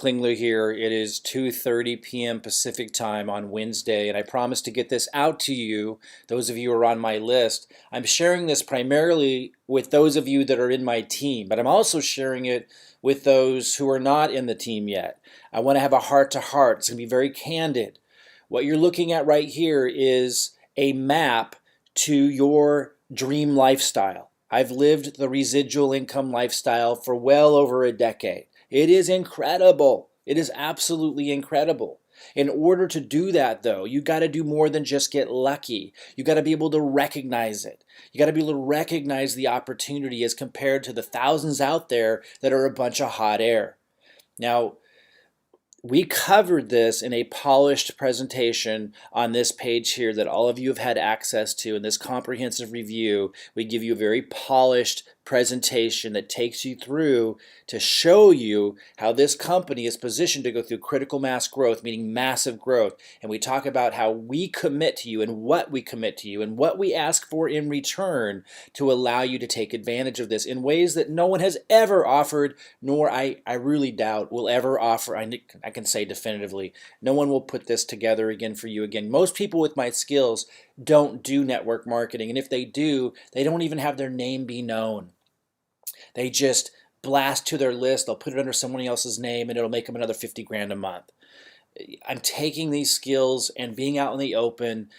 Klingler here. It is 2:30 p.m. Pacific time on Wednesday, and I promise to get this out to you, those of you who are on my list. I'm sharing this primarily with those of you that are in my team, but I'm also sharing it with those who are not in the team yet. I want to have a heart-to-heart. It's going to be very candid. What you're looking at right here is a map to your dream lifestyle. I've lived the residual income lifestyle for well over a decade. It is incredible. It is absolutely incredible. In order to do that, though, you got to do more than just get lucky. You got to be able to recognize it. You got to be able to recognize the opportunity as compared to the thousands out there that are a bunch of hot air. Now, we covered this in a polished presentation on this page here that all of you have had access to. In this comprehensive review, we give you a very polished presentation that takes you through to show you how this company is positioned to go through critical mass growth, meaning massive growth. And we talk about how we commit to you and what we commit to you and what we ask for in return to allow you to take advantage of this in ways that no one has ever offered, nor I really doubt will ever offer. I can say definitively, no one will put this together again for you again. Most people with my skills don't do network marketing, and if they do, they don't even have their name be known. They just blast to their list, they'll put it under someone else's name, and it'll make them another 50 grand a month. I'm taking these skills and being out in the open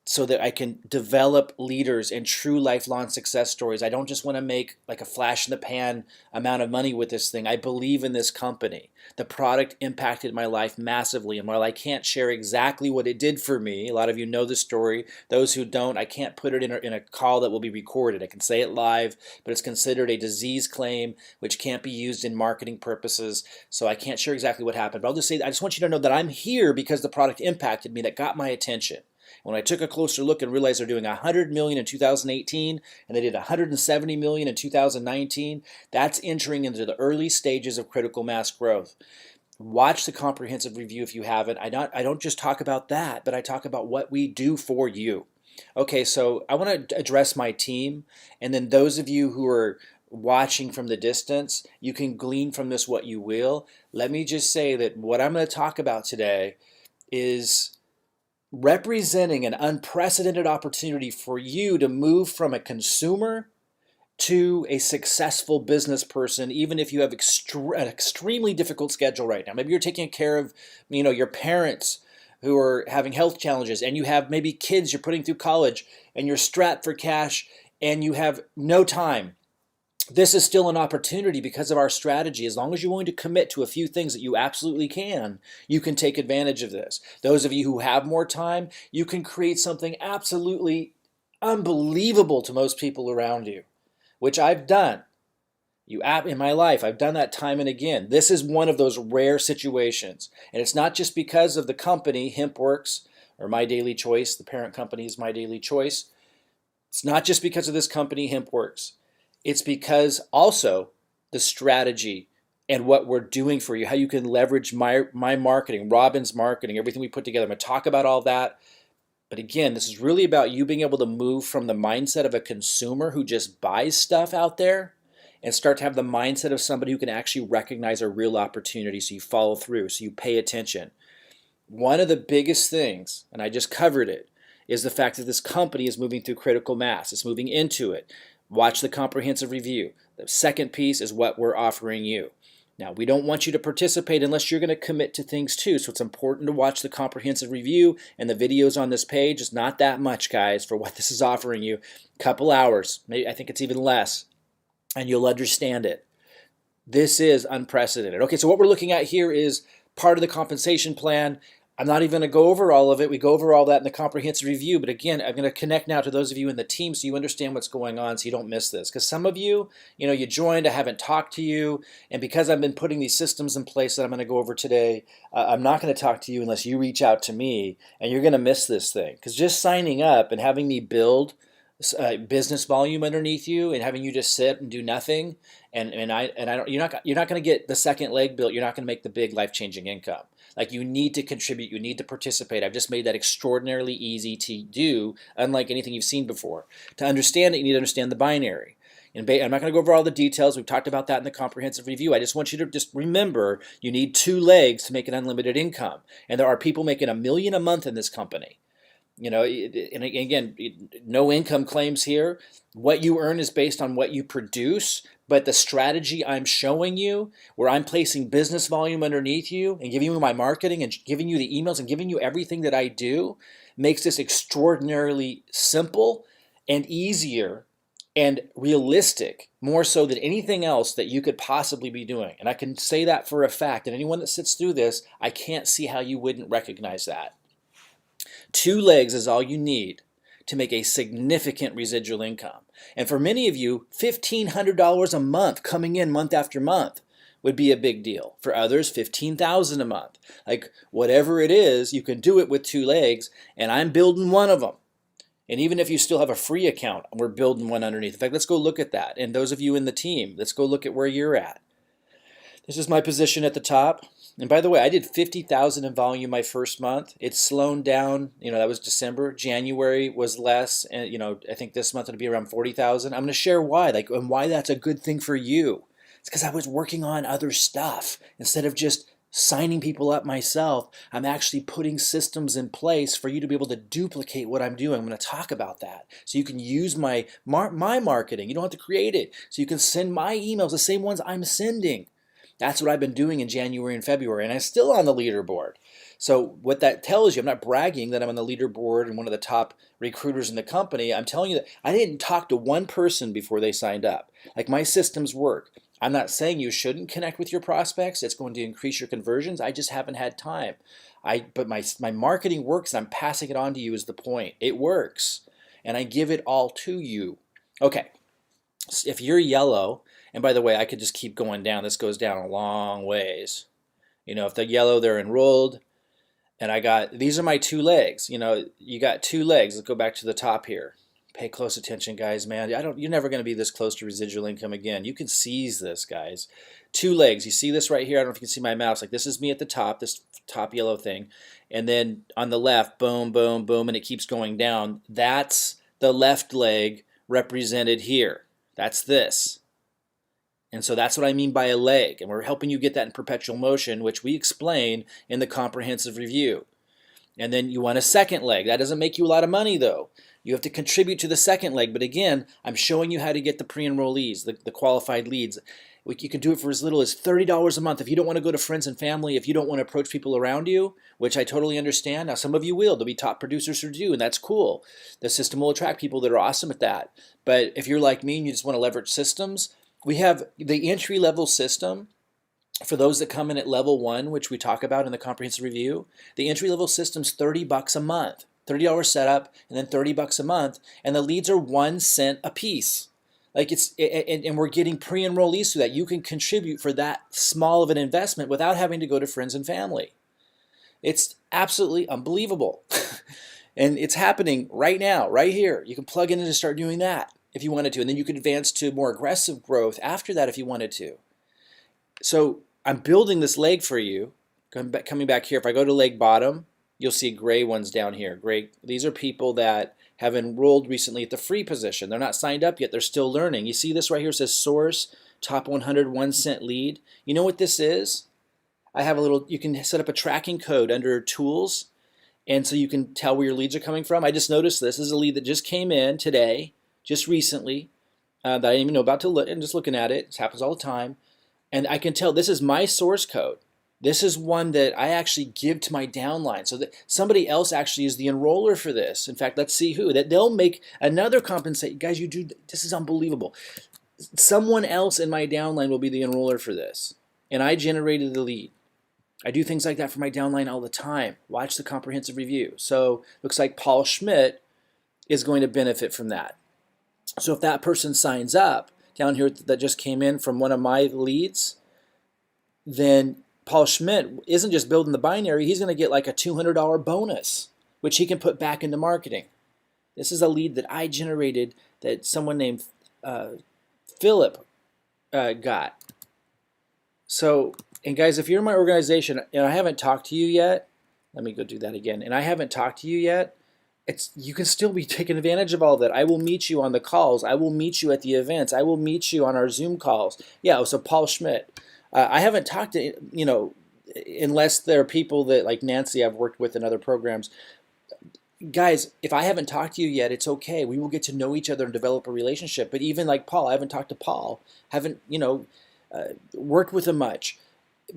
so that I can develop leaders and true lifelong success stories. I don't just want to make like a flash in the pan amount of money with this thing. I believe in this company. The product impacted my life massively, and while I can't share exactly what it did for me, a lot of you know the story. Those who don't, I can't put it in a call that will be recorded. I can say it live, but it's considered a disease claim which can't be used in marketing purposes, so I can't share exactly what happened. But I'll just say, I just want you to know that I'm here because the product impacted me, that got my attention. When I took a closer look and realized they're doing $100 million in 2018 and they did $170 million in 2019, that's entering into the early stages of critical mass growth. Watch the comprehensive review if you haven't. I don't just talk about that, but I talk about what we do for you. Okay, so I want to address my team, and then those of you who are watching from the distance, you can glean from this what you will. Let me just say that what I'm going to talk about today is representing an unprecedented opportunity for you to move from a consumer to a successful business person, even if you have an extremely difficult schedule right now. Maybe you're taking care of, your parents who are having health challenges, and you have maybe kids you're putting through college, and you're strapped for cash, and you have no time. This is still an opportunity because of our strategy. As long as you're willing to commit to a few things that you absolutely can, you can take advantage of this. Those of you who have more time, you can create something absolutely unbelievable to most people around you, which I've done. In my life, I've done that time and again. This is one of those rare situations. And it's not just because of the company, Hempworx, or MyDailyChoice. The parent company is MyDailyChoice. It's not just because of this company, Hempworx. It's because also the strategy and what we're doing for you, how you can leverage my marketing, Robin's marketing, everything we put together. I'm going to talk about all that. But again, this is really about you being able to move from the mindset of a consumer who just buys stuff out there and start to have the mindset of somebody who can actually recognize a real opportunity, so you follow through, so you pay attention. One of the biggest things, and I just covered it, is the fact that this company is moving through critical mass. It's moving into it. Watch the comprehensive review. The second piece is what we're offering you. Now, we don't want you to participate unless you're going to commit to things too, so it's important to watch the comprehensive review, and the videos on this page is not that much, guys, for what this is offering you. A couple hours, maybe I think it's even less, and you'll understand it. This is unprecedented. Okay, so what we're looking at here is part of the compensation plan. I'm not even going to go over all of it. We go over all that in the comprehensive review. But again, I'm going to connect now to those of you in the team so you understand what's going on, so you don't miss this. Because some of you, you joined, I haven't talked to you. And because I've been putting these systems in place that I'm going to go over today, I'm not going to talk to you unless you reach out to me. And you're going to miss this thing. Because just signing up and having me build business volume underneath you and having you just sit and do nothing, you're not going to get the second leg built. You're not going to make the big life-changing income. Like, you need to contribute, you need to participate. I've just made that extraordinarily easy to do, unlike anything you've seen before. To understand it, you need to understand the binary. And I'm not going to go over all the details. We've talked about that in the comprehensive review. I just want you to just remember you need 2 legs to make an unlimited income. And there are people making $1 million a month in this company. You know, and again, no income claims here. What you earn is based on what you produce, but the strategy I'm showing you, where I'm placing business volume underneath you and giving you my marketing and giving you the emails and giving you everything that I do, makes this extraordinarily simple and easier and realistic, more so than anything else that you could possibly be doing. And I can say that for a fact. And anyone that sits through this, I can't see how you wouldn't recognize that. 2 legs is all you need to make a significant residual income. And for many of you, $1,500 a month coming in month after month would be a big deal. For others, $15,000 a month. Like whatever it is, you can do it with 2 legs, and I'm building one of them. And even if you still have a free account, we're building one underneath. In fact, let's go look at that. And those of you in the team, let's go look at where you're at. This is my position at the top. And by the way, I did 50,000 in volume my first month. It's slowed down. You know, that was December. January was less. And, you know, I think this month it'll be around 40,000. I'm going to share why, and why that's a good thing for you. It's because I was working on other stuff. Instead of just signing people up myself, I'm actually putting systems in place for you to be able to duplicate what I'm doing. I'm going to talk about that. So you can use my marketing. You don't have to create it. So you can send my emails, the same ones I'm sending. That's what I've been doing in January and February, and I'm still on the leaderboard. So what that tells you, I'm not bragging that I'm on the leaderboard and one of the top recruiters in the company. I'm telling you that I didn't talk to one person before they signed up. Like, my systems work. I'm not saying you shouldn't connect with your prospects. It's going to increase your conversions. I just haven't had time. But my marketing works, and I'm passing it on to you is the point. It works, and I give it all to you. Okay, so if you're yellow, and by the way, I could just keep going down. This goes down a long ways. You know, if they're yellow, they're enrolled. And these are my 2 legs. You know, you got 2 legs. Let's go back to the top here. Pay close attention, guys, man. You're never going to be this close to residual income again. You can seize this, guys. 2 legs. You see this right here? I don't know if you can see my mouse. Like, this is me at the top, this top yellow thing. And then on the left, boom, boom, boom, and it keeps going down. That's the left leg represented here. That's this. And so that's what I mean by a leg. And we're helping you get that in perpetual motion, which we explain in the comprehensive review. And then you want a second leg. That doesn't make you a lot of money, though. You have to contribute to the second leg. But again, I'm showing you how to get the pre-enrollees, the qualified leads. You can do it for as little as $30 a month. If you don't want to go to friends and family, if you don't want to approach people around you, which I totally understand. Now, some of you will. There'll be top producers who do, and that's cool. The system will attract people that are awesome at that. But if you're like me and you just want to leverage systems, we have the entry-level system for those that come in at level 1, which we talk about in the comprehensive review. The entry-level system's $30 a month, $30 setup, and then $30 a month, and the leads are 1 cent a piece. Like, and we're getting pre-enrollees through that. You can contribute for that small of an investment without having to go to friends and family. It's absolutely unbelievable. And it's happening right now, right here. You can plug in and just start doing that if you wanted to. And then you could advance to more aggressive growth after that if you wanted to. So I'm building this leg for you. Coming back here, if I go to leg bottom, you'll see gray ones down here. Gray. These are people that have enrolled recently at the free position. They're not signed up yet. They're still learning. You see this right here? It says source, top 100, 1 cent lead. You know what this is? I have a little, you can set up a tracking code under tools, and so you can tell where your leads are coming from. I just noticed this. This is a lead that just came in today, just recently, that I didn't even know about to look, and just looking at it. This happens all the time. And I can tell this is my source code. This is one that I actually give to my downline, so that somebody else actually is the enroller for this. In fact, let's see who. That they'll make another compensate. Guys, you do, this is unbelievable. Someone else in my downline will be the enroller for this. And I generated the lead. I do things like that for my downline all the time. Watch the comprehensive review. So looks like Paul Schmidt is going to benefit from that. So if that person signs up down here that just came in from one of my leads, then Paul Schmidt isn't just building the binary, he's going to get like a $200 bonus, which he can put back into marketing. This is a lead that I generated that someone named Philip got. So, and guys, if you're in my organization and I haven't talked to you yet, let me go do that again, and I haven't talked to you yet, you can still be taking advantage of all that. I will meet you on the calls. I will meet you at the events. I will meet you on our Zoom calls. Yeah, so Paul Schmidt. I haven't talked to, unless there are people that like Nancy I've worked with in other programs. Guys, if I haven't talked to you yet, it's okay. We will get to know each other and develop a relationship. But even like Paul, I haven't talked to Paul, haven't, worked with him much.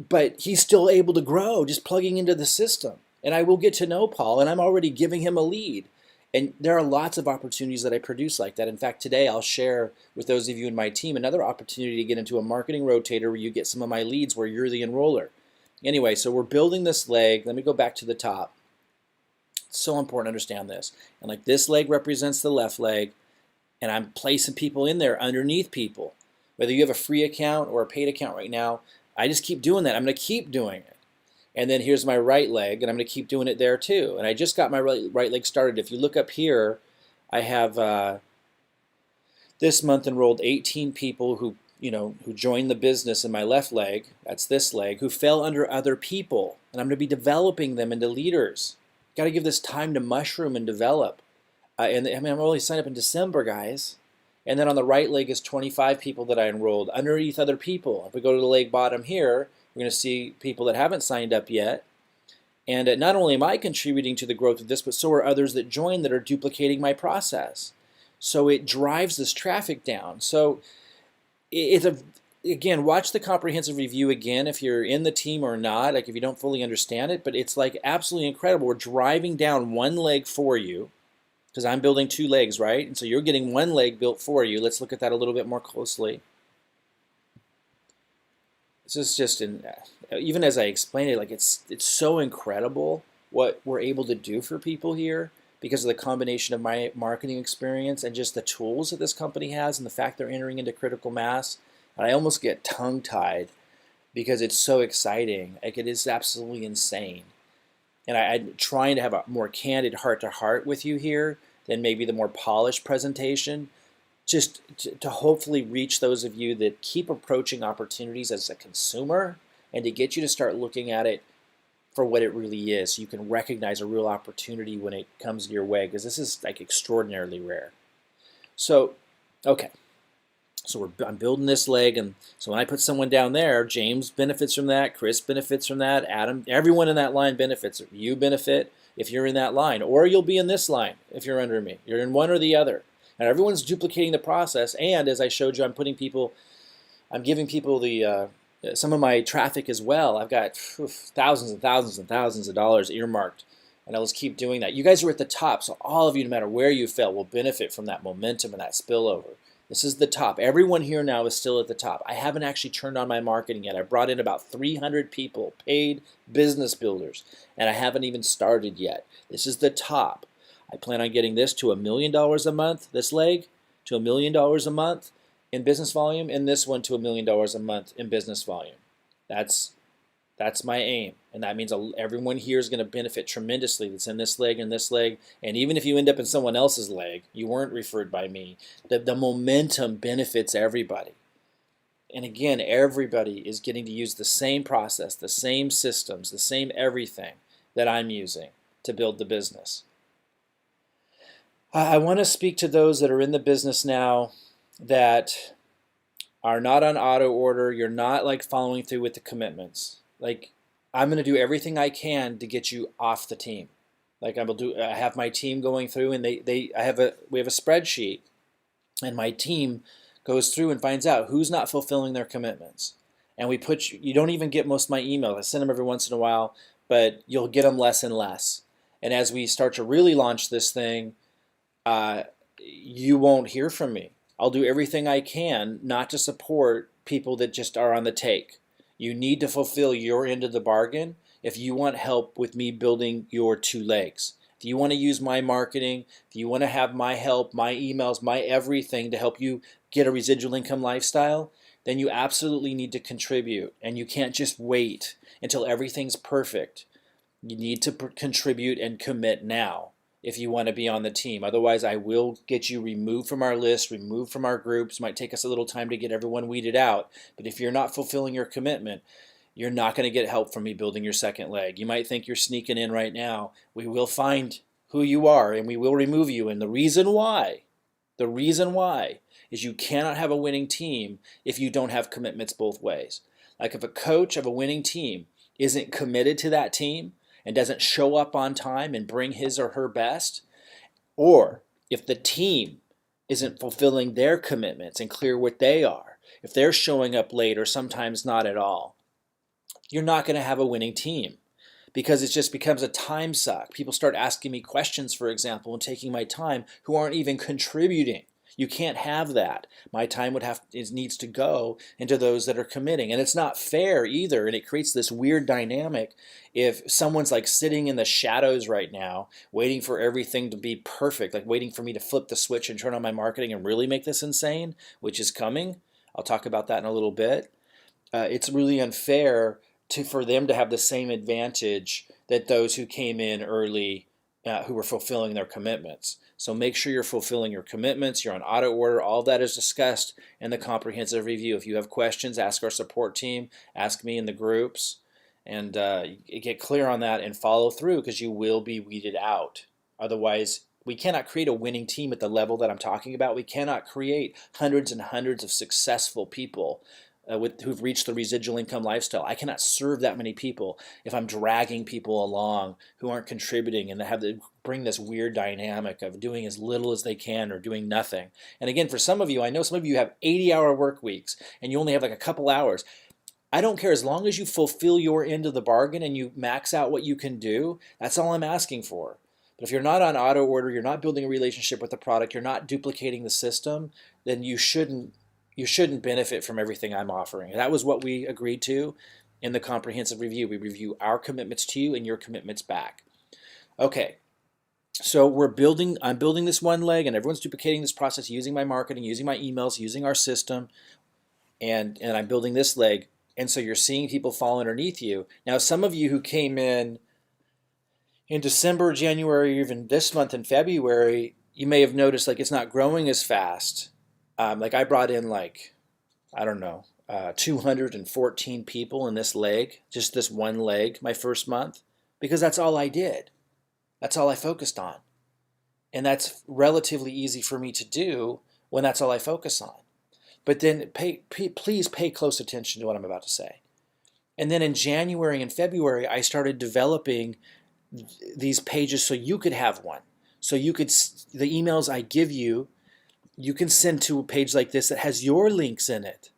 But he's still able to grow just plugging into the system. And I will get to know Paul, and I'm already giving him a lead. And there are lots of opportunities that I produce like that. In fact, today I'll share with those of you in my team another opportunity to get into a marketing rotator where you get some of my leads where you're the enroller. Anyway, so we're building this leg. Let me go back to the top. It's so important to understand this. And like this leg represents the left leg, and I'm placing people in there underneath people. Whether you have a free account or a paid account right now, I just keep doing that. I'm going to keep doing it. And then here's my right leg, and I'm going to keep doing it there too. And I just got my right leg started. If you look up here, I have this month enrolled 18 people who joined the business in my left leg. That's this leg, who fell under other people. And I'm going to be developing them into leaders. Got to give this time to mushroom and develop. I'm only signed up in December, guys. And then on the right leg is 25 people that I enrolled underneath other people. If we go to the leg bottom here, we're going to see people that haven't signed up yet. And not only am I contributing to the growth of this, but so are others that join that are duplicating my process. So it drives this traffic down. So again, watch the comprehensive review again if you're in the team or not, like if you don't fully understand it. But it's like absolutely incredible. We're driving down one leg for you because I'm building two legs, right? And so you're getting one leg built for you. Let's look at that a little bit more closely. This is just even as I explain it, like it's so incredible what we're able to do for people here because of the combination of my marketing experience and just the tools that this company has and the fact they're entering into critical mass. And I almost get tongue-tied because it's so exciting. Like it is absolutely insane. And I'm trying to have a more candid heart-to-heart with you here than maybe the more polished presentation, just to hopefully reach those of you that keep approaching opportunities as a consumer and to get you to start looking at it for what it really is so you can recognize a real opportunity when it comes your way, because this is like extraordinarily rare. So, okay. So I'm building this leg, and so when I put someone down there, James benefits from that, Chris benefits from that, Adam, everyone in that line benefits. You benefit if you're in that line, or you'll be in this line if you're under me. You're in one or the other. And everyone's duplicating the process, and as I showed you, I'm giving people the some of my traffic as well. I've got thousands and thousands and thousands of dollars earmarked, and I'll just keep doing that. You guys are at the top, so all of you, no matter where you fell, will benefit from that momentum and that spillover. This is the top. Everyone here now is still at the top. I haven't actually turned on my marketing yet. I brought in about 300 people, paid business builders, and I haven't even started yet. This is the top. I plan on getting this to $1 million a month, this leg, to $1 million a month in business volume, and this one to $1 million a month in business volume. That's my aim, and that means everyone here is going to benefit tremendously that's in this leg and this leg, and even if you end up in someone else's leg, you weren't referred by me, the momentum benefits everybody. And again, everybody is getting to use the same process, the same systems, the same everything that I'm using to build the business. I want to speak to those that are in the business now that are not on auto order. You're not like following through with the commitments. Like, I'm going to do everything I can to get you off the team. Like I have my team going through, and we have a spreadsheet, and my team goes through and finds out who's not fulfilling their commitments. And you don't even get most of my emails. I send them every once in a while, but you'll get them less and less. And as we start to really launch this thing, you won't hear from me. I'll do everything I can not to support people that just are on the take. You need to fulfill your end of the bargain if you want help with me building your two legs. If you want to use my marketing, if you want to have my help, my emails, my everything to help you get a residual income lifestyle, then you absolutely need to contribute. And you can't just wait until everything's perfect. You need to contribute and commit now if you want to be on the team. Otherwise, I will get you removed from our list, removed from our groups. It might take us a little time to get everyone weeded out. But if you're not fulfilling your commitment, you're not going to get help from me building your second leg. You might think you're sneaking in right now. We will find who you are, and we will remove you. And the reason why is you cannot have a winning team if you don't have commitments both ways. Like if a coach of a winning team isn't committed to that team and doesn't show up on time and bring his or her best, or if the team isn't fulfilling their commitments and clear what they are, if they're showing up late or sometimes not at all, you're not going to have a winning team, because it just becomes a time suck. People start asking me questions, for example, and taking my time who aren't even contributing. You can't have that. My time needs to go into those that are committing. And it's not fair either. And it creates this weird dynamic if someone's like sitting in the shadows right now, waiting for everything to be perfect, like waiting for me to flip the switch and turn on my marketing and really make this insane, which is coming. I'll talk about that in a little bit. It's really unfair for them to have the same advantage that those who came in early, who were fulfilling their commitments. So make sure you're fulfilling your commitments. You're on auto order. All that is discussed in the comprehensive review. If you have questions, ask our support team, ask me in the groups, and get clear on that and follow through, because you will be weeded out. Otherwise, we cannot create a winning team at the level that I'm talking about. We cannot create hundreds and hundreds of successful people who've reached the residual income lifestyle. I cannot serve that many people if I'm dragging people along who aren't contributing, and they have to bring this weird dynamic of doing as little as they can or doing nothing. And again, for some of you, I know some of you have 80-hour work weeks and you only have like a couple hours. I don't care, as long as you fulfill your end of the bargain and you max out what you can do. That's all I'm asking for. But if you're not on auto order, you're not building a relationship with the product, you're not duplicating the system, then you shouldn't benefit from everything I'm offering. That was what we agreed to in the comprehensive review. We review our commitments to you and your commitments back. Okay, so I'm building this one leg, and everyone's duplicating this process using my marketing, using my emails, using our system, and I'm building this leg. And so you're seeing people fall underneath you. Now, some of you who came in December, January, even this month in February, you may have noticed like it's not growing as fast. Like I brought in 214 people in this leg, just this one leg, my first month, because that's all I did. That's all I focused on. And that's relatively easy for me to do when that's all I focus on. But then please pay close attention to what I'm about to say. And then in January and February, I started developing these pages so you could have one. So you could, the emails I give you, you can send to a page like this that has your links in it.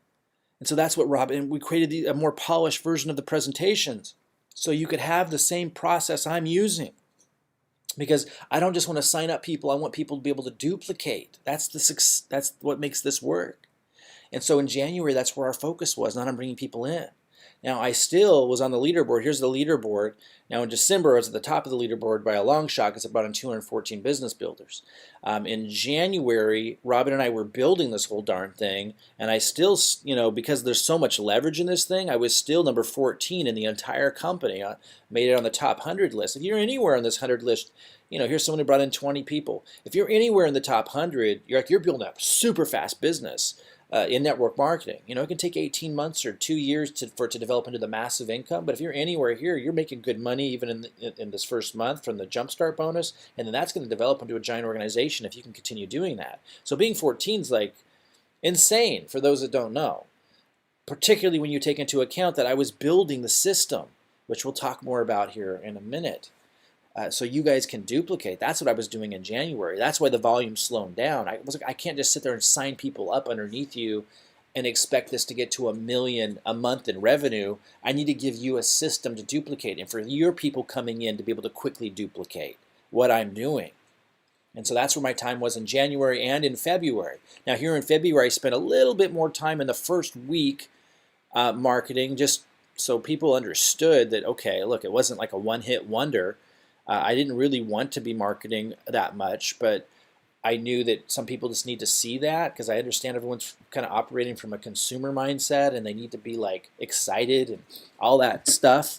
And so that's what Robin, we created a more polished version of the presentations so you could have the same process I'm using. Because I don't just want to sign up people, I want people to be able to duplicate. That's what makes this work. And so in January, that's where our focus was, not on bringing people in. Now, I still was on the leaderboard. Here's the leaderboard. Now, in December, I was at the top of the leaderboard by a long shot because I brought in 214 business builders. In January, Robin and I were building this whole darn thing, and I still, because there's so much leverage in this thing, I was still number 14 in the entire company. I made it on the top 100 list. If you're anywhere on this 100 list, here's someone who brought in 20 people. If you're anywhere in the top 100, you're building up super fast business. In network marketing. It can take 18 months or 2 years for it to develop into the massive income, but if you're anywhere here, you're making good money even in this first month from the Jumpstart bonus, and then that's going to develop into a giant organization if you can continue doing that. So being 14 is like insane for those that don't know, particularly when you take into account that I was building the system, which we'll talk more about here in a minute. So you guys can duplicate. That's what I was doing in January. That's why the volume's slowing down. I was like, I can't just sit there and sign people up underneath you and expect this to get to $1 million a month in revenue. I need to give you a system to duplicate, and for your people coming in to be able to quickly duplicate what I'm doing. And so that's where my time was in January and in February. Now here in February, I spent a little bit more time in the first week marketing, just so people understood that, okay, look, it wasn't like a one-hit wonder. I didn't really want to be marketing that much, but I knew that some people just need to see that, because I understand everyone's kind of operating from a consumer mindset and they need to be like excited and all that stuff,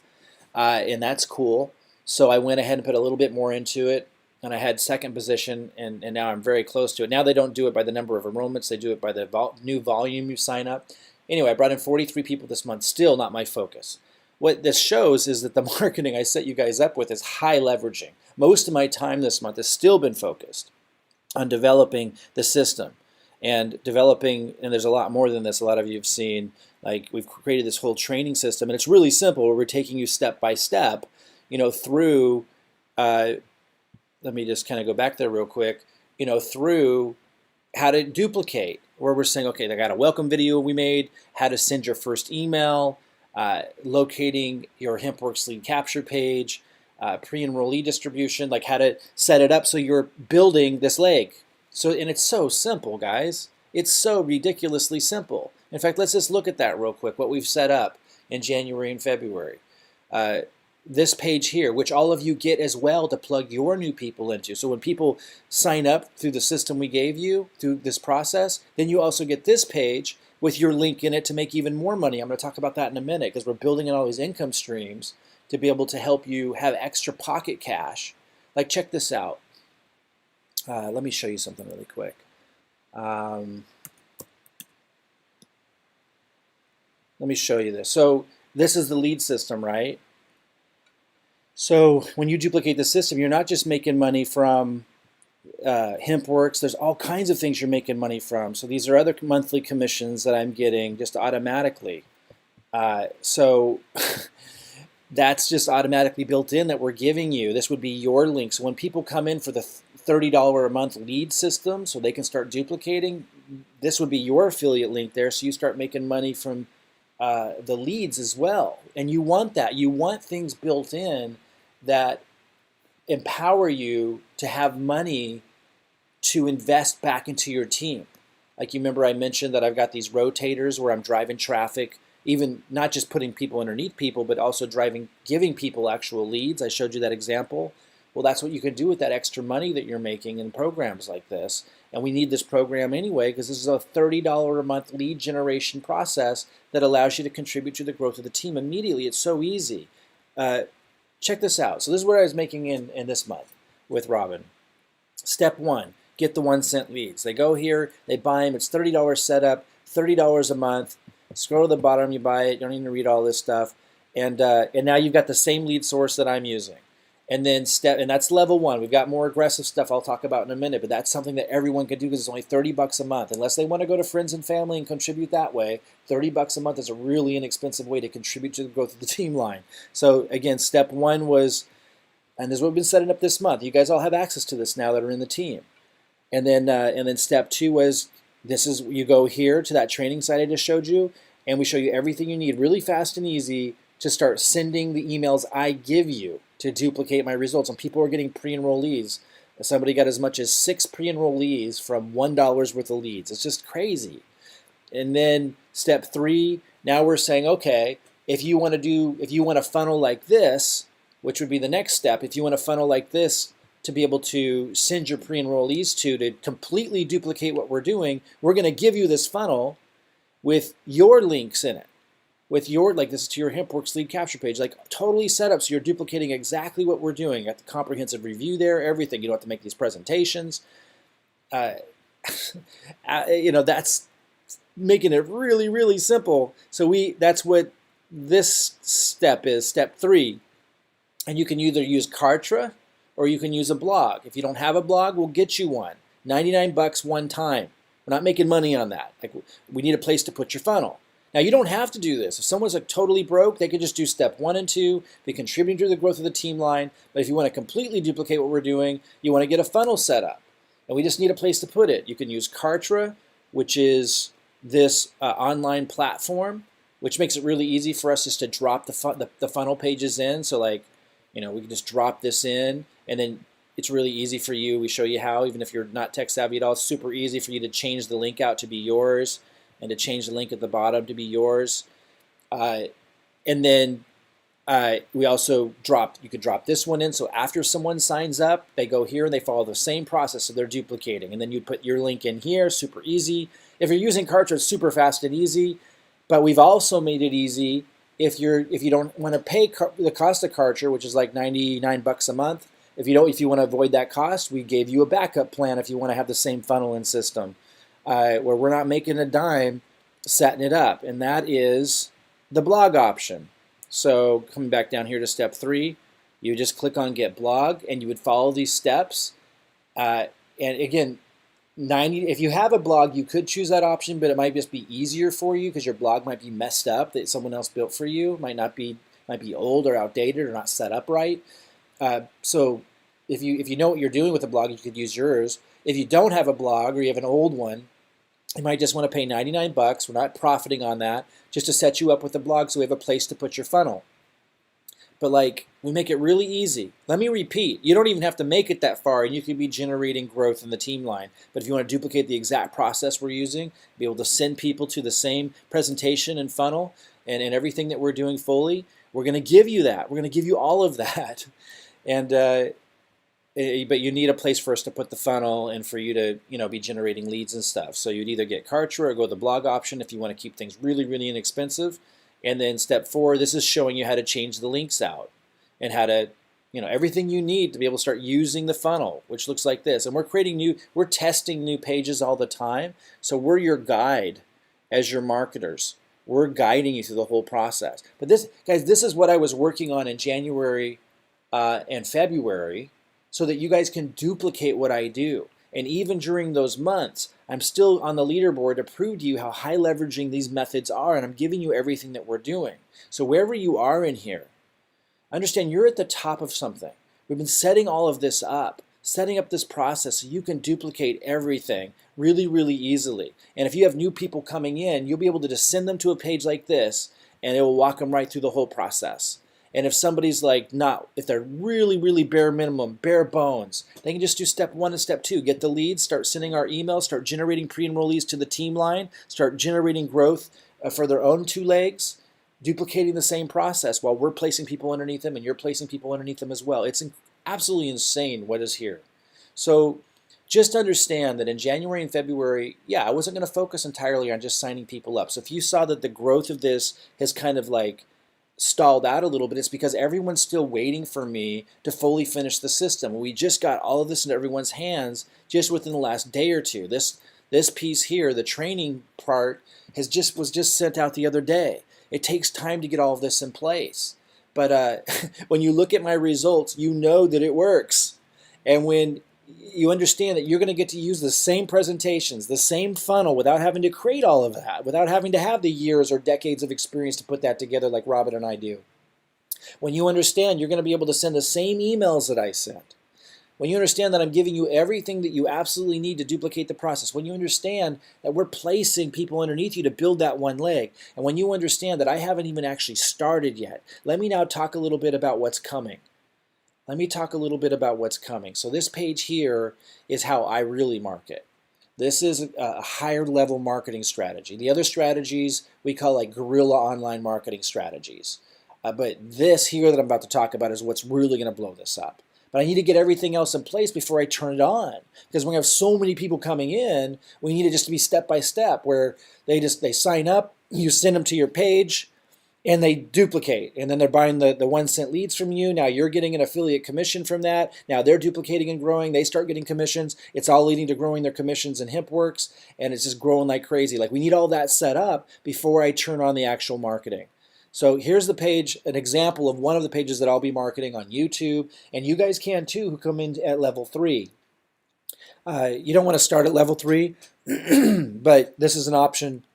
and that's cool. So I went ahead and put a little bit more into it, and I had second position, and now I'm very close to it. Now they don't do it by the number of enrollments, they do it by the new volume you sign up. Anyway, I brought in 43 people this month, still not my focus. what this shows is that the marketing I set you guys up with is high leveraging. Most of my time this month has still been focused on developing the system and developing, and there's a lot more than this. A lot of you have seen, like we've created this whole training system, and it's really simple where we're taking you step by step, through, let me just kind of go back there real quick, through how to duplicate, where we're saying, okay, I got a welcome video we made, how to send your first email, locating your Hempworx lead capture page, pre-enrollee distribution, like how to set it up so you're building this leg. And it's so simple, guys. It's so ridiculously simple. In fact, let's just look at that real quick, what we've set up in January and February. This page here, which all of you get as well to plug your new people into. So when people sign up through the system we gave you, through this process, then you also get this page with your link in it to make even more money. I'm going to talk about that in a minute because we're building in all these income streams to be able to help you have extra pocket cash. Like, check this out. Let me show you something really quick. Let me show you this. So this is the lead system, right? So when you duplicate the system, you're not just making money from Hempworx. There's all kinds of things you're making money from. So these are other monthly commissions that I'm getting just automatically. So that's just automatically built in that we're giving you. This would be your link. So when people come in for the $30 a month lead system so they can start duplicating, this would be your affiliate link there. So you start making money from the leads as well. And you want that. You want things built in that empower you to have money to invest back into your team. Like, you remember I mentioned that I've got these rotators where I'm driving traffic, even not just putting people underneath people, but also giving people actual leads. I showed you that example. Well, that's what you can do with that extra money that you're making in programs like this. And we need this program anyway because this is a $30 a month lead generation process that allows you to contribute to the growth of the team immediately. It's so easy. Check this out. So this is what I was making in this month with Robin. Step 1, get the 1 cent leads. They go here, they buy them. It's $30 setup, $30 a month. Scroll to the bottom, you buy it. You don't need to read all this stuff. And now you've got the same lead source that I'm using. And then that's level 1. We've got more aggressive stuff I'll talk about in a minute, but that's something that everyone can do because it's only $30 a month. Unless they want to go to friends and family and contribute that way, $30 a month is a really inexpensive way to contribute to the growth of the team line. So again, step 1 was, and this is what we've been setting up this month. You guys all have access to this now that are in the team. And then step 2 was, you go here to that training site I just showed you, and we show you everything you need really fast and easy to start sending the emails I give you to duplicate my results. And people are getting pre-enrollees. Somebody got as much as 6 pre-enrollees from $1 worth of leads. It's just crazy. And then step 3, now we're saying, okay, if you want to funnel like this, which would be the next step, if you want to funnel like this to be able to send your pre-enrollees to completely duplicate what we're doing, we're going to give you this funnel with your links in it. With your, like, this is to your Hempworx lead capture page, like totally set up so you're duplicating exactly what we're doing. You got the comprehensive review there, everything. You don't have to make these presentations. That's making it really, really simple. So that's what this step is, step 3. And you can either use Kartra or you can use a blog. If you don't have a blog, we'll get you one. $99 one time. We're not making money on that. Like, we need a place to put your funnel. Now, you don't have to do this. If someone's like totally broke, they could just do step 1 and 2, be contributing to the growth of the team line. But if you want to completely duplicate what we're doing, you want to get a funnel set up. And we just need a place to put it. You can use Kartra, which is this online platform, which makes it really easy for us just to drop the funnel pages in. So, like, we can just drop this in, and then it's really easy for you. We show you how, even if you're not tech savvy at all, it's super easy for you to change the link out to be yours, and to change the link at the bottom to be yours. And then we also you could drop this one in. So after someone signs up, they go here and they follow the same process. So they're duplicating. And then you put your link in here, super easy. If you're using Kartra, it's super fast and easy. But we've also made it easy if you don't want to pay the cost of Kartra, which is like $99 a month. If you want to avoid that cost, we gave you a backup plan if you want to have the same funnel and system. Where we're not making a dime setting it up, and that is the blog option. So coming back down here to step 3, you just click on Get Blog, and you would follow these steps. And again, if you have a blog, you could choose that option, but it might just be easier for you because your blog might be messed up that someone else built for you. Might be old or outdated or not set up right. So if you know what you're doing with a blog, you could use yours. If you don't have a blog or you have an old one, you might just want to pay 99 bucks. We're not profiting on that, just to set you up with a blog so we have a place to put your funnel. But like, we make it really easy. Let me repeat, you don't even have to make it that far and you could be generating growth in the team line. But if you want to duplicate the exact process we're using, be able to send people to the same presentation and funnel and everything that we're doing fully, we're going to give you that. We're going to give you all of that. And but you need a place first to put the funnel and for you to be generating leads and stuff. So you'd either get Kartra or go the blog option if you want to keep things really, really inexpensive. And then step 4, this is showing you how to change the links out and how to, everything you need to be able to start using the funnel, which looks like this. And we're testing new pages all the time. So we're your guide as your marketers. We're guiding you through the whole process. But this is what I was working on in January and February so that you guys can duplicate what I do. And even during those months, I'm still on the leaderboard to prove to you how high leveraging these methods are, and I'm giving you everything that we're doing. So wherever you are in here, understand you're at the top of something. We've been setting all of this up, setting up this process so you can duplicate everything really, really easily. And if you have new people coming in, you'll be able to just send them to a page like this, and it will walk them right through the whole process. And if somebody's if they're really, really bare minimum, bare bones, they can just do step 1 and step 2. Get the leads, start sending our emails, start generating pre-enrollees to the team line, start generating growth for their own 2 legs, duplicating the same process while we're placing people underneath them and you're placing people underneath them as well. It's absolutely insane what is here. So just understand that in January and February, I wasn't going to focus entirely on just signing people up. So if you saw that the growth of this has kind of stalled out a little bit, it's because everyone's still waiting for me to fully finish the system. We just got all of this into everyone's hands just within the last day or two. This piece here, the training part, was just sent out the other day. It takes time to get all of this in place. But when you look at my results, you know that it works. And when you understand that you're going to get to use the same presentations, the same funnel without having to create all of that, without having to have the years or decades of experience to put that together like Robin and I do. When you understand you're going to be able to send the same emails that I sent. When you understand that I'm giving you everything that you absolutely need to duplicate the process. When you understand that we're placing people underneath you to build that one leg. And when you understand that I haven't even actually started yet. Let me now talk a little bit about what's coming. So this page here is how I really market. This is a higher level marketing strategy. The other strategies we call guerrilla online marketing strategies. But this here that I'm about to talk about is what's really going to blow this up. But I need to get everything else in place before I turn it on. Because when we have so many people coming in, we need it just to be step by step where they sign up, you send them to your page, and they duplicate, and then they're buying the 1 cent leads from you. Now you're getting an affiliate commission from that. Now they're duplicating and growing. They start getting commissions. It's all leading to growing their commissions in Hempworx, and it's just growing like crazy. We need all that set up before I turn on the actual marketing. So here's the page, an example of one of the pages that I'll be marketing on YouTube, and you guys can too who come in at level 3. You don't want to start at level 3, but this is an option.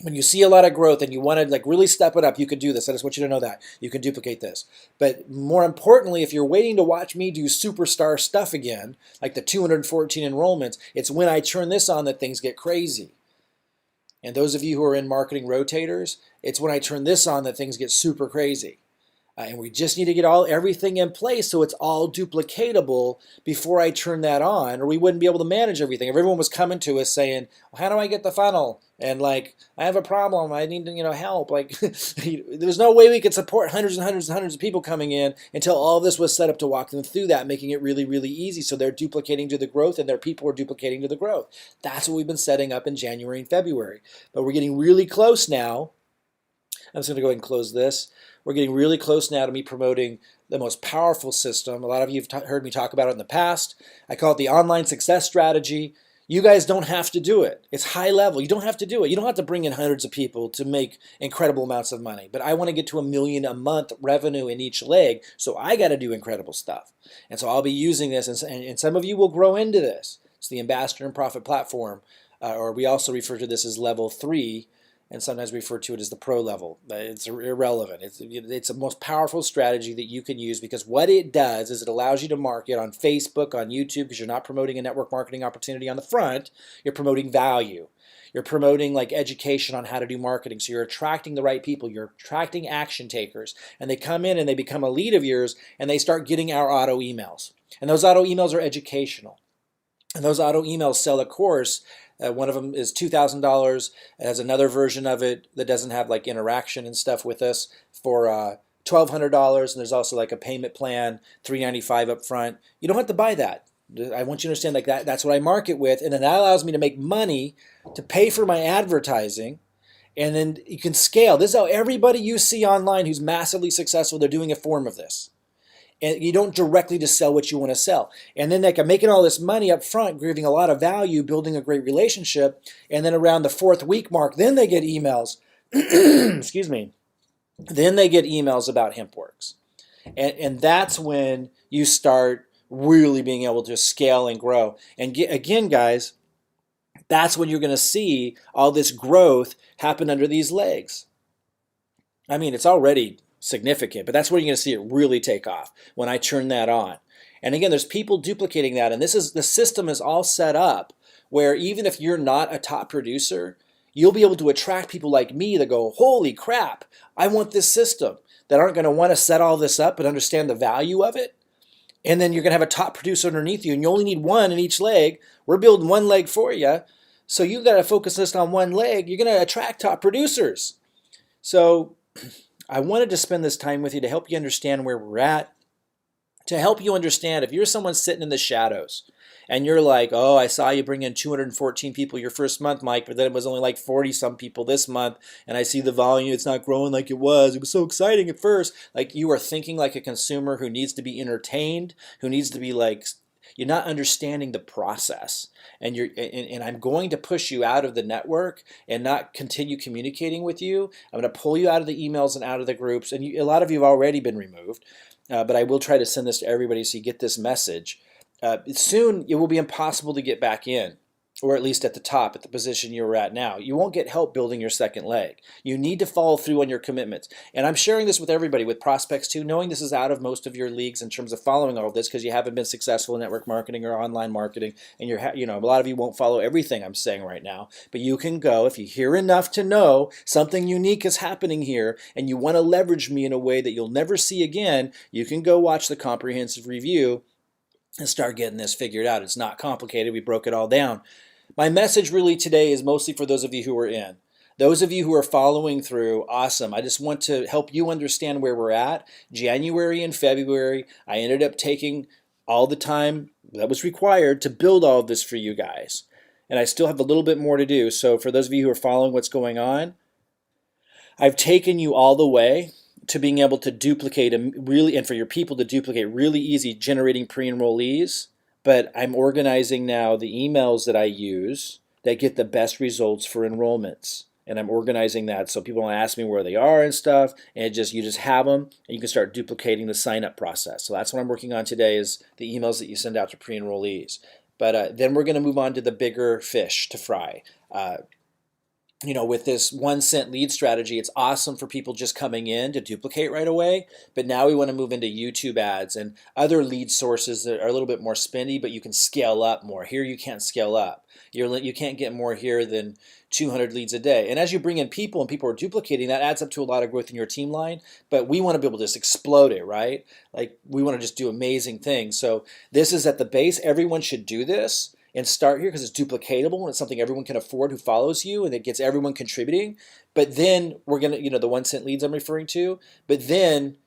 When you see a lot of growth and you want to really step it up, you could do this. I just want you to know that. You can duplicate this. But more importantly, if you're waiting to watch me do superstar stuff again, like the 214 enrollments, it's when I turn this on that things get crazy. And those of you who are in marketing rotators, it's when I turn this on that things get super crazy. And we just need to get everything in place so it's all duplicatable before I turn that on, or we wouldn't be able to manage everything. If everyone was coming to us saying, well, how do I get the funnel? And I have a problem, I need help. There's no way we could support hundreds and hundreds and hundreds of people coming in until all of this was set up to walk them through that, making it really, really easy. So they're duplicating to the growth and their people are duplicating to the growth. That's what we've been setting up in January and February. But we're getting really close now. I'm just going to go ahead and close this. We're getting really close now to me promoting the most powerful system. A lot of you have heard me talk about it in the past. I call it the online success strategy. You guys don't have to do it. It's high level. You don't have to do it. You don't have to bring in hundreds of people to make incredible amounts of money. But I want to get to $1 million a month revenue in each leg, so I got to do incredible stuff. And so I'll be using this, and some of you will grow into this. It's the Ambassador and Profit Platform, or we also refer to this as level 3, and sometimes we refer to it as the pro level. It's irrelevant. It's the most powerful strategy that you can use, because what it does is it allows you to market on Facebook, on YouTube, because you're not promoting a network marketing opportunity on the front. You're promoting value. You're promoting like education on how to do marketing. So you're attracting the right people. You're attracting action takers. And they come in and they become a lead of yours, and they start getting our auto emails. And those auto emails are educational. And those auto emails sell a course. One of them is $2,000. It has another version of it that doesn't have like interaction and stuff with us for $1,200. And there's also like a payment plan, $395 up front. You don't have to buy that. I want you to understand like that. That's what I market with. And then that allows me to make money to pay for my advertising. And then you can scale. This is how everybody you see online who's massively successful, they're doing a form of this. And you don't directly just sell what you want to sell. And then like I'm making all this money up front, giving a lot of value, building a great relationship. And then around the 4th week mark, then they get emails. Excuse me. Then they get emails about Hempworx. And that's when you start really being able to scale and grow. And again, guys, that's when you're going to see all this growth happen under these legs. I mean, it's already significant, but that's where you're going to see it really take off when I turn that on. And again, there's people duplicating that, and the system is all set up where even if you're not a top producer, you'll be able to attract people like me that go, holy crap, I want this system, that aren't going to want to set all this up but understand the value of it. And then you're going to have a top producer underneath you, and you only need one in each leg. We're building one leg for you, so you've got to focus just on one leg. You're going to attract top producers. So I wanted to spend this time with you to help you understand where we're at, to help you understand if you're someone sitting in the shadows and you're like, oh, I saw you bring in 214 people your first month, Mike, but then it was only like 40 some people this month, and I see the volume, it's not growing like it was. It was so exciting at first. Like, you are thinking like a consumer who needs to be entertained, who needs to be like, you're not understanding the process. And I'm going to push you out of the network and not continue communicating with you. I'm going to pull you out of the emails and out of the groups. And a lot of you have already been removed, but I will try to send this to everybody so you get this message. Soon it will be impossible to get back in, or at least at the top, at the position you're at now. You won't get help building your second leg. You need to follow through on your commitments. And I'm sharing this with everybody, with prospects too, knowing this is out of most of your leagues in terms of following all of this because you haven't been successful in network marketing or online marketing. And a lot of you won't follow everything I'm saying right now. But you can go, if you hear enough to know something unique is happening here and you want to leverage me in a way that you'll never see again, you can go watch the comprehensive review and start getting this figured out. It's not complicated. We broke it all down. My message really today is mostly for those of you who are in. Those of you who are following through, awesome. I just want to help you understand where we're at. January and February, I ended up taking all the time that was required to build all of this for you guys. And I still have a little bit more to do. So for those of you who are following what's going on, I've taken you all the way to being able to duplicate and for your people to duplicate really easy generating pre-enrollees. But I'm organizing now the emails that I use that get the best results for enrollments. And I'm organizing that so people don't ask me where they are and stuff. And you just have them, and you can start duplicating the sign-up process. So that's what I'm working on today, is the emails that you send out to pre-enrollees. But then we're going to move on to the bigger fish to fry. With this 1 cent lead strategy, it's awesome for people just coming in to duplicate right away. But now we want to move into YouTube ads and other lead sources that are a little bit more spendy, but you can scale up more. Here you can't scale up. You can't get more here than 200 leads a day. And as you bring in people and people are duplicating, that adds up to a lot of growth in your team line. But we want to be able to just explode it, right? Like, we want to just do amazing things. So this is at the base. Everyone should do this and start here because it's duplicatable and it's something everyone can afford who follows you, and it gets everyone contributing. But then we're going to, the 1 cent leads I'm referring to, but then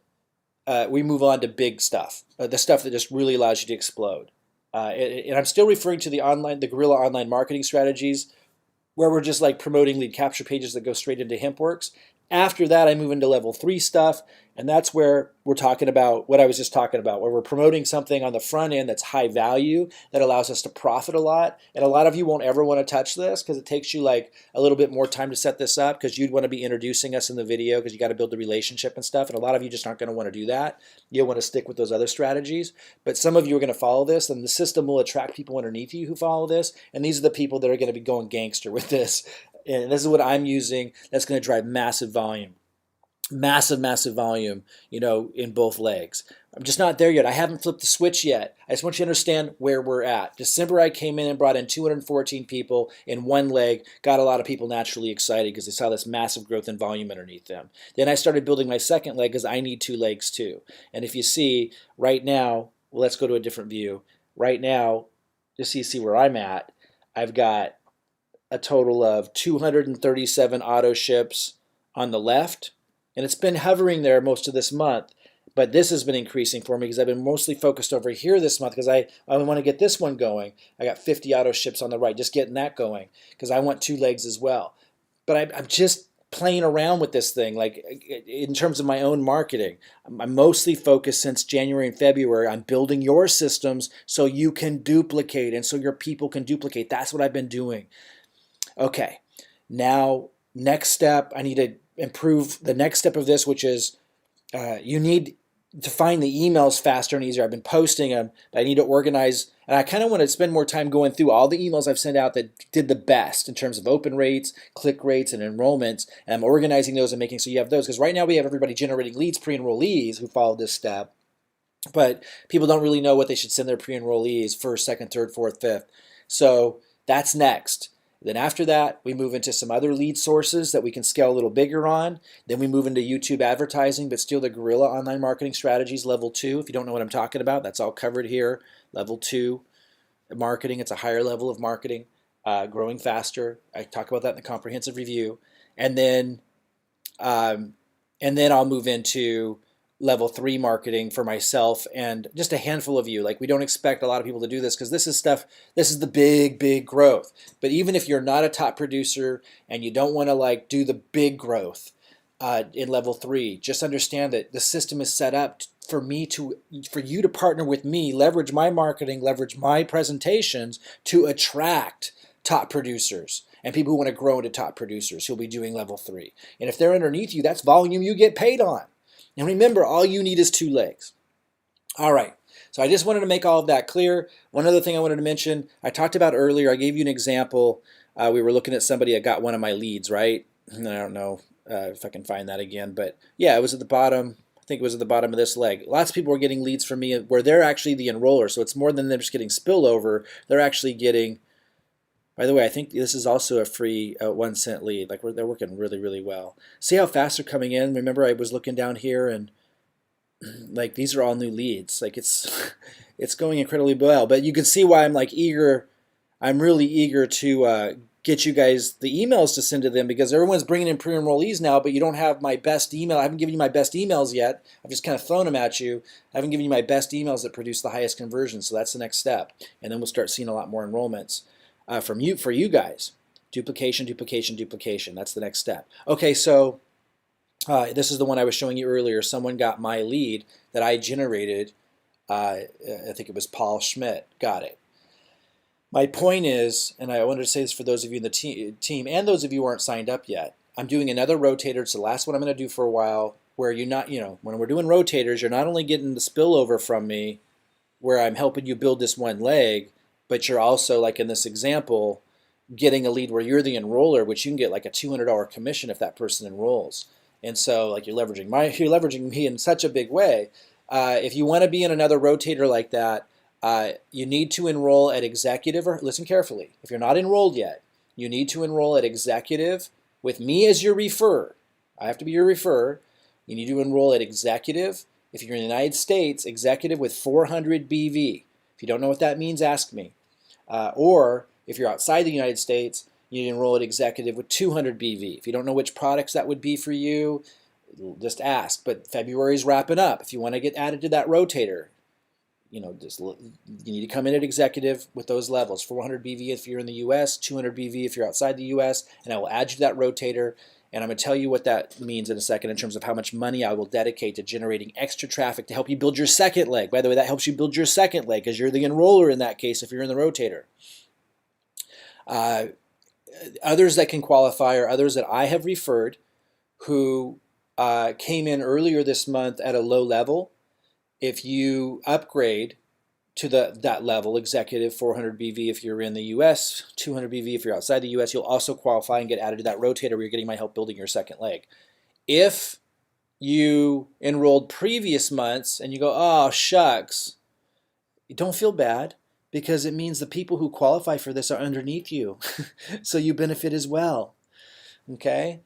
we move on to big stuff, the stuff that just really allows you to explode. And I'm still referring to the guerrilla online marketing strategies, where we're just like promoting lead capture pages that go straight into Hempworx. After that, I move into level 3 stuff, and that's where we're talking about what I was just talking about, where we're promoting something on the front end that's high value, that allows us to profit a lot. And a lot of you won't ever want to touch this because it takes you like a little bit more time to set this up, because you'd want to be introducing us in the video because you got to build the relationship and stuff. And a lot of you just aren't going to want to do that. You'll want to stick with those other strategies. But some of you are going to follow this, and the system will attract people underneath you who follow this. And these are the people that are going to be going gangster with this. And this is what I'm using that's going to drive massive volume. Massive volume, in both legs. I'm just not there yet. I haven't flipped the switch yet. I just want you to understand where we're at. December, I came in and brought in 214 people in one leg, got a lot of people naturally excited because they saw this massive growth in volume underneath them. Then I started building my second leg because I need 2 legs too. And if you see right now, well, let's go to a different view. Right now, just so you see where I'm at, I've got a total of 237 auto ships on the left. And it's been hovering there most of this month, but this has been increasing for me because I've been mostly focused over here this month because I want to get this one going. I got 50 auto ships on the right, just getting that going because I want 2 legs as well. But I'm just playing around with this thing, like in terms of my own marketing. I'm mostly focused since January and February on building your systems so you can duplicate and so your people can duplicate. That's what I've been doing. Okay, now next step, I need to improve the next step of this, which is you need to find the emails faster and easier. I've been posting them, but I need to organize, and I kind of want to spend more time going through all the emails I've sent out that did the best in terms of open rates, click rates, and enrollments, and I'm organizing those and making so you have those, because right now we have everybody generating leads, pre-enrollees who followed this step, but people don't really know what they should send their pre-enrollees first, second, third, fourth, fifth. So that's next. Then after that, we move into some other lead sources that we can scale a little bigger on. Then we move into YouTube advertising, but still the guerrilla online marketing strategies, level 2. If you don't know what I'm talking about, that's all covered here. Level 2 marketing, it's a higher level of marketing, growing faster. I talk about that in the comprehensive review. And then I'll move into level 3 marketing for myself and just a handful of you. Like, we don't expect a lot of people to do this because this is the big growth. But even if you're not a top producer and you don't want to do the big growth in level 3, just understand that the system is set up for you to partner with me, leverage my marketing, leverage my presentations to attract top producers and people who want to grow into top producers who'll be doing level 3. And if they're underneath you, that's volume you get paid on. And remember, all you need is 2 legs. All right, so I just wanted to make all of that clear. One other thing I wanted to mention, I talked about earlier, I gave you an example. We were looking at somebody that got one of my leads, right? And I don't know if I can find that again, but yeah, it was at the bottom. I think it was at the bottom of this leg. Lots of people were getting leads from me where they're actually the enroller, so it's more than them just getting spillover. They're actually getting, by the way, I think this is also a free 1 cent lead. They're working really well. See how fast they're coming in? Remember, I was looking down here and these are all new leads. It's going incredibly well. But you can see why I'm eager. I'm really eager to get you guys the emails to send to them, because everyone's bringing in pre-enrollees now, but you don't have my best email. I haven't given you my best emails yet. I've just kind of thrown them at you. I haven't given you my best emails that produce the highest conversion. So that's the next step. And then we'll start seeing a lot more enrollments. For you guys. Duplication. That's the next step. Okay, so this is the one I was showing you earlier. Someone got my lead that I generated. I think it was Paul Schmidt. Got it. My point is, and I wanted to say this for those of you in the team and those of you who aren't signed up yet, I'm doing another rotator. It's the last one I'm going to do for a while, where you're not, when we're doing rotators, you're not only getting the spillover from me, where I'm helping you build this one leg, but you're also, like in this example, getting a lead where you're the enroller, which you can get like a $200 commission if that person enrolls. And so you're leveraging me in such a big way. If you want to be in another rotator like that, you need to enroll at executive, or listen carefully. If you're not enrolled yet, you need to enroll at executive with me as your refer. I have to be your refer. You need to enroll at executive. If you're in the United States, executive with 400 BV. If you don't know what that means, ask me. Or if you're outside the United States, you enroll at executive with 200 BV. If you don't know which products that would be for you, just ask. But February's wrapping up. If you want to get added to that rotator, you need to come in at executive with those levels. 400 BV if you're in the US, 200 BV if you're outside the US, and I will add you to that rotator. And I'm going to tell you what that means in a second in terms of how much money I will dedicate to generating extra traffic to help you build your second leg. By the way, that helps you build your second leg because you're the enroller in that case if you're in the rotator. Others that can qualify are others that I have referred who came in earlier this month at a low level. If you upgrade to that level, executive 400 BV if you're in the US, 200 BV if you're outside the US, you'll also qualify and get added to that rotator where you're getting my help building your second leg. If you enrolled previous months and you go, oh, shucks, don't feel bad because it means the people who qualify for this are underneath you. So you benefit as well. Okay?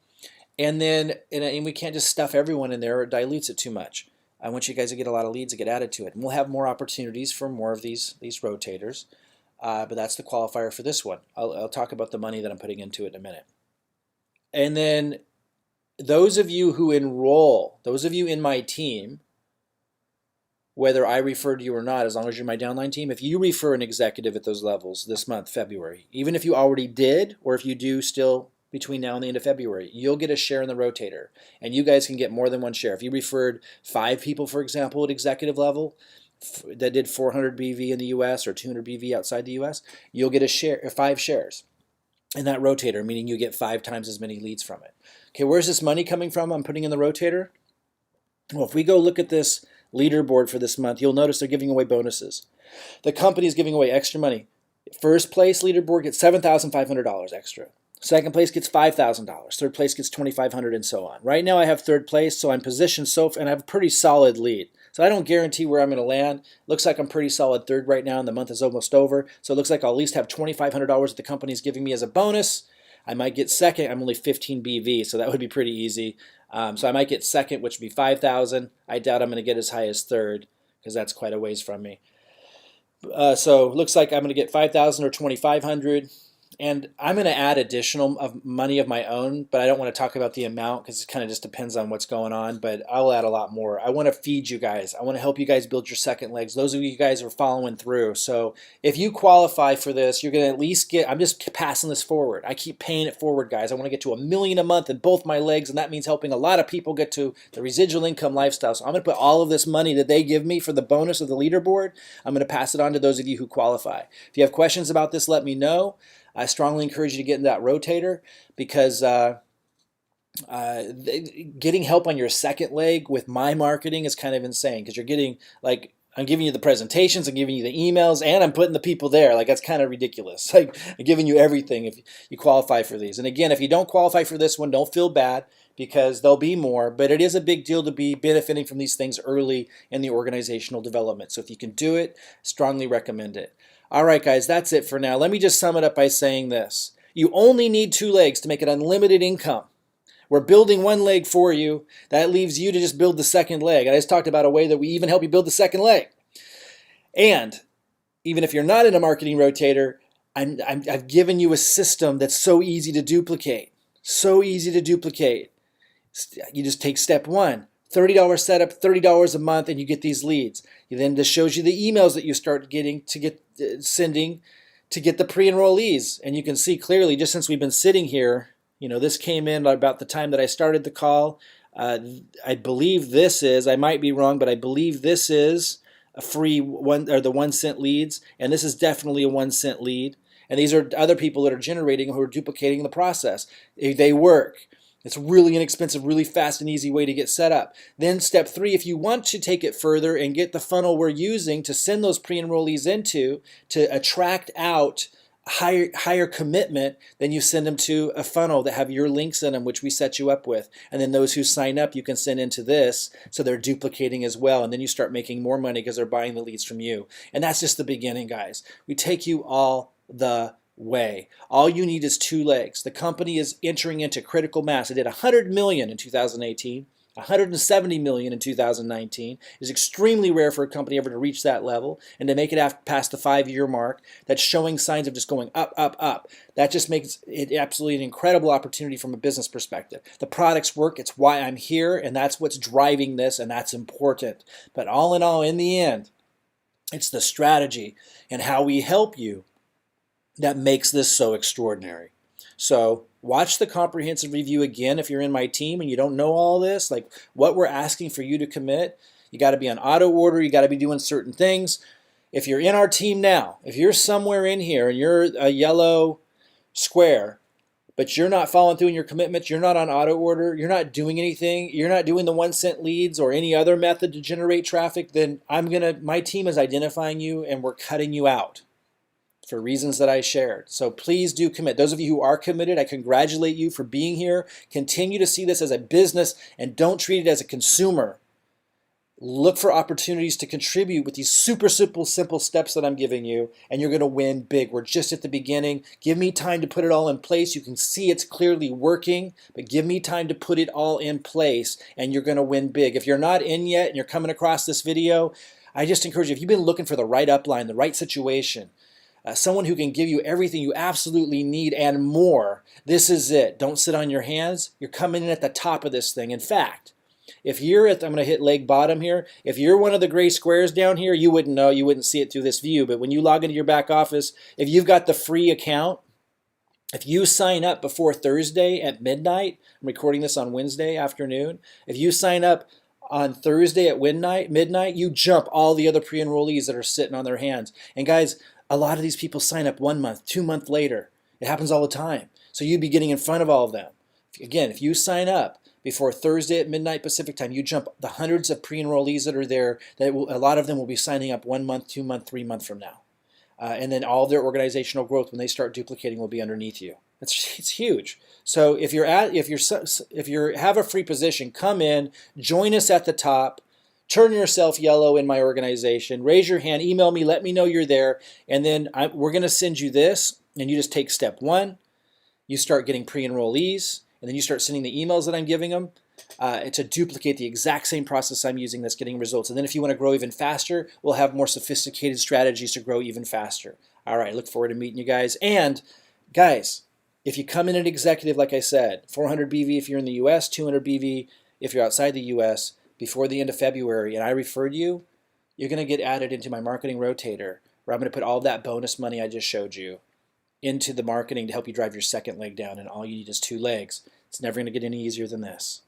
And then, and we can't just stuff everyone in there or it dilutes it too much. I want you guys to get a lot of leads that get added to it. And we'll have more opportunities for more of these rotators. But that's the qualifier for this one. I'll talk about the money that I'm putting into it in a minute. And then those of you who enroll, those of you in my team, whether I referred you or not, as long as you're my downline team, if you refer an executive at those levels this month, February, even if you already did or if you do still between now and the end of February, you'll get a share in the rotator. And you guys can get more than one share. If you referred 5 people, for example, at executive level that did 400 BV in the US or 200 BV outside the US, you'll get a share, 5 shares in that rotator, meaning you get 5 times as many leads from it. Okay, where's this money coming from I'm putting in the rotator? Well, if we go look at this leaderboard for this month, you'll notice they're giving away bonuses. The company is giving away extra money. First place leaderboard gets $7,500 extra. Second place gets $5,000. Third place gets $2,500 and so on. Right now I have third place, so I'm positioned and I have a pretty solid lead. So I don't guarantee where I'm going to land. Looks like I'm pretty solid third right now and the month is almost over. So it looks like I'll at least have $2,500 that the company's giving me as a bonus. I might get second. I'm only 15 BV, so that would be pretty easy. So I might get second, which would be 5,000. I doubt I'm going to get as high as third because that's quite a ways from me. So it looks like I'm going to get 5,000 or 2,500. And I'm going to add additional money of my own, but I don't want to talk about the amount because it kind of just depends on what's going on, but I'll add a lot more. I want to feed you guys. I want to help you guys build your second legs. Those of you guys are following through. So if you qualify for this, you're going to at least get, I'm just passing this forward. I keep paying it forward, guys. I want to get to $1 million a month in both my legs, and that means helping a lot of people get to the residual income lifestyle. So I'm going to put all of this money that they give me for the bonus of the leaderboard, I'm going to pass it on to those of you who qualify. If you have questions about this, let me know. I strongly encourage you to get in that rotator because getting help on your second leg with my marketing is kind of insane because you're getting, like, I'm giving you the presentations, I'm giving you the emails, and I'm putting the people there. Like, that's kind of ridiculous. Like, I'm giving you everything if you qualify for these. And again, if you don't qualify for this one, don't feel bad because there'll be more. But it is a big deal to be benefiting from these things early in the organizational development. So if you can do it, strongly recommend it. All right, guys, that's it for now. Let me just sum it up by saying this. You only need 2 legs to make an unlimited income. We're building 1 leg for you. That leaves you to just build the second leg. I just talked about a way that we even help you build the second leg. And even if you're not in a marketing rotator, I've given you a system that's so easy to duplicate. So easy to duplicate. You just take step 1. $30 setup, $30 a month, and you get these leads. Then this shows you the emails that you start getting sending to get the pre-enrollees. And you can see clearly, just since we've been sitting here, this came in about the time that I started the call. I believe this is, I might be wrong, but I believe this is a free one, or the 1 cent leads, and this is definitely a 1 cent lead. And these are other people that are generating who are duplicating the process. They work. It's really inexpensive, really fast and easy way to get set up. Then step 3, if you want to take it further and get the funnel we're using to send those pre-enrollees into to attract out higher commitment, then you send them to a funnel that have your links in them, which we set you up with. And then those who sign up, you can send into this, so they're duplicating as well. And then you start making more money because they're buying the leads from you. And that's just the beginning, guys. We take you all the way. All you need is 2 legs. The company is entering into critical mass. It did 100 million in 2018, 170 million in 2019. It's extremely rare for a company ever to reach that level and to make it past the 5-year mark. That's showing signs of just going up, up, up. That just makes it absolutely an incredible opportunity from a business perspective. The products work. It's why I'm here, and that's what's driving this, and that's important. But all in all, in the end, it's the strategy and how we help you that makes this so extraordinary. So watch the comprehensive review again if you're in my team and you don't know all this, like what we're asking for you to commit. You got to be on auto order. You got to be doing certain things. If you're in our team now, if you're somewhere in here and you're a yellow square, but you're not following through in your commitments, you're not on auto order, you're not doing anything, you're not doing the 1 cent leads or any other method to generate traffic, then my team is identifying you and we're cutting you out for reasons that I shared. So please do commit. Those of you who are committed, I congratulate you for being here. Continue to see this as a business and don't treat it as a consumer. Look for opportunities to contribute with these super simple steps that I'm giving you, and you're going to win big. We're just at the beginning. Give me time to put it all in place. You can see it's clearly working, but give me time to put it all in place, and you're going to win big. If you're not in yet and you're coming across this video, I just encourage you, if you've been looking for the right upline, the right situation, someone who can give you everything you absolutely need and more, this is it. Don't sit on your hands. You're coming in at the top of this thing. In fact, if you're at, I'm going to hit leg bottom here. If you're one of the gray squares down here, you wouldn't know. You wouldn't see it through this view. But when you log into your back office, if you've got the free account, if you sign up before Thursday at midnight, I'm recording this on Wednesday afternoon. If you sign up on Thursday at midnight, you jump all the other pre-enrollees that are sitting on their hands. And guys, a lot of these people sign up 1 month, 2 months later. It happens all the time. So you'd be getting in front of all of them. Again, if you sign up before Thursday at midnight Pacific time, you jump the hundreds of pre-enrollees that are there. A lot of them will be signing up 1 month, 2 months, 3 months from now. And then all their organizational growth, when they start duplicating, will be underneath you. It's huge. So if you have a free position, come in, join us at the top, turn yourself yellow in my organization, raise your hand, email me, let me know you're there, and then we're going to send you this, and you just take step 1. You start getting pre-enrollees, and then you start sending the emails that I'm giving them to duplicate the exact same process I'm using that's getting results. And then if you want to grow even faster, we'll have more sophisticated strategies to grow even faster. All right, look forward to meeting you guys. And guys, if you come in an executive, like I said, 400 BV if you're in the US, 200 BV if you're outside the US, before the end of February, and I referred you, you're going to get added into my marketing rotator, where I'm going to put all that bonus money I just showed you into the marketing to help you drive your second leg down, and all you need is 2 legs. It's never going to get any easier than this.